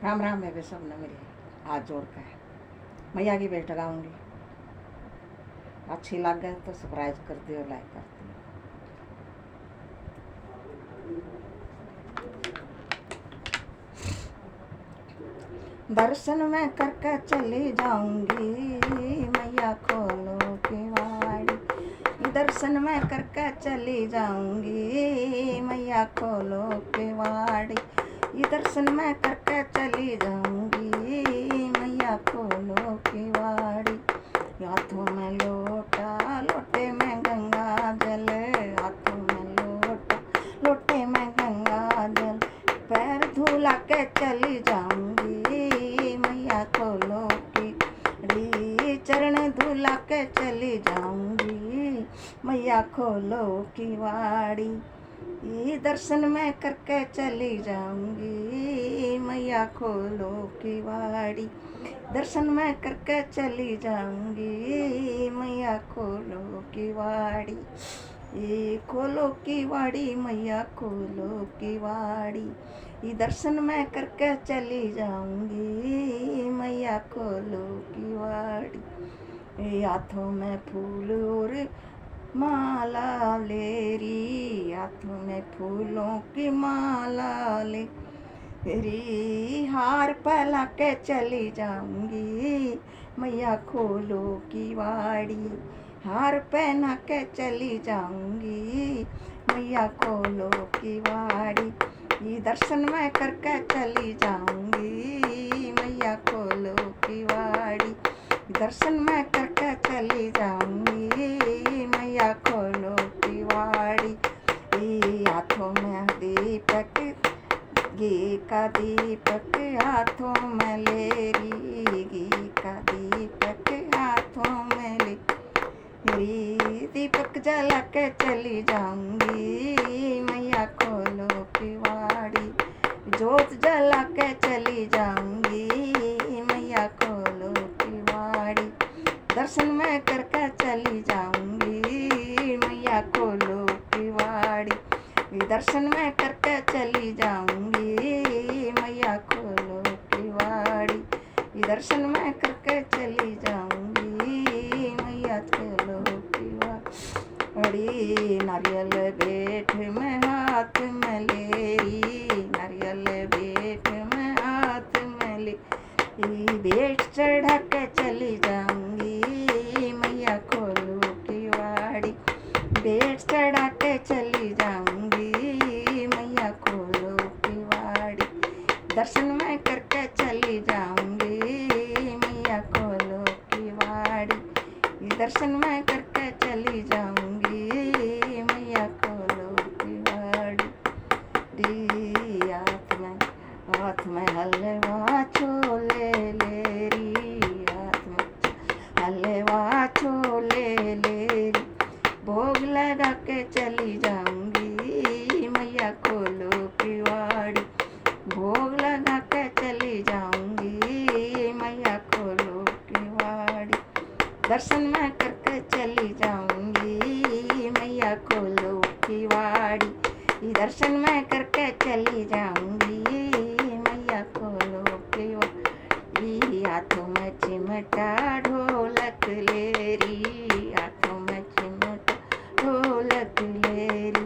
राम राम है वे सब ने मेरे हाथ जोड़ कर मैया की भेंट गाऊंगी। अच्छी लग गए तो सब्सक्राइब कर दियो, लाइक कर दियो। दर्शन में करके चली जाऊंगी, मैया खोलो केवाड़ी। दर्शन में करके चली जाऊंगी, मैया खोलो केवाड़ी। दर्शन में करके चली जाऊंगी, मैया खोलो केवाड़ी। हाथों में लोटा, लोटे में गंगा जल। हाथों में लोटा, लोटे में गंगा जल। पैर धुला के चली जाऊंगी, मैया खोलो की चरण धुला के चली जाऊंगी, मैया खोलो की वाड़ी। दर्शन में करके चली जाऊंगी, मैया खोलो की वाड़ी। दर्शन में करके चली जाऊंगी, मैया खोलो की वाड़ी। खोलो की वाड़ी, मैया खोलो की वाड़ी। दर्शन में करके चली जाऊंगी, मैया खोलो की वाड़ी। हाथों में फूल और माला ले री, हाथों में फूलों की माला ले री। हार पहला के चली जाऊंगी, मैया खोलो की वाड़ी। हार पहना के चली जाऊंगी, मैया खोलो की वाड़ी। दर्शन में करके चली जाऊंगी, मैया खोलो की वाड़ी। दर्शन में करके चली जाऊंगी, मैया खोलो की वाड़ी। हाथों में दीपक, घी का दीपक हाथों में ले री। घी का दीपक हाथों में ले री। दीपक जला के चली जाऊंगी, मैया खोलो की वाड़ी। जोत जला के चली जाऊंगी, मैया खोलो की वाड़ी। दर्शन में करके चली जाऊंगी, मैया खोलो की वाड़ी। दर्शन में करके चली जाऊंगी, मैया खोलो की वाड़ी। दर्शन में करके चली जाऊंगी, मैया खोलो की वाड़ी। नारियल बेट में हाथ में ले री, नारियल बेट में हाथ में ले। बेट चढ़ा के चली जाऊंगी, मैया खोलो की वाड़ी। बेट चढ़ा के चली जाऊंगी, मैया खोलो की वाड़ी। दर्शन में करके चली जाऊंगी, मैया खोलो की वाड़ी। दर्शन में करके चली जाऊंगी, मैया खोलो की वाड़ी। हाथ में हलवा छोले ले री, हाथ में हलवा छोले ले री। भोग लगा के चली जाऊंगी, मैया खोलो की वाड़ी। भोग लगा के चली जाऊंगी, मैया खोलो की वाड़ी। दर्शन में करके चली जाऊंगी, मैया खोलो की वाड़ी। दर्शन में करके चली जाऊंगी, मैया खोलो की वाड़ी। हाथों में चिमटा ढोलक ले री, हाथों में चिमटा ढोलक ले री।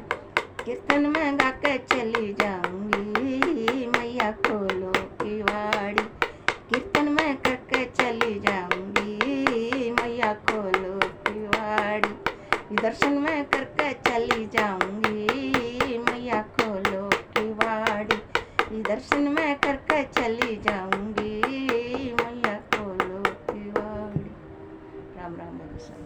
कीर्तन में गा के चली जाऊंगी, मैया खोलो की वाड़ी। कीर्तन में करके चली जाऊंगी, मैया खोलो की वाड़ी। दर्शन में करके चली जाऊंगी, मैया खोलो की वाड़ी। दर्शन में करके चली जाऊंगी, मैया खोलो की वाड़ी। राम राम बोलो सब।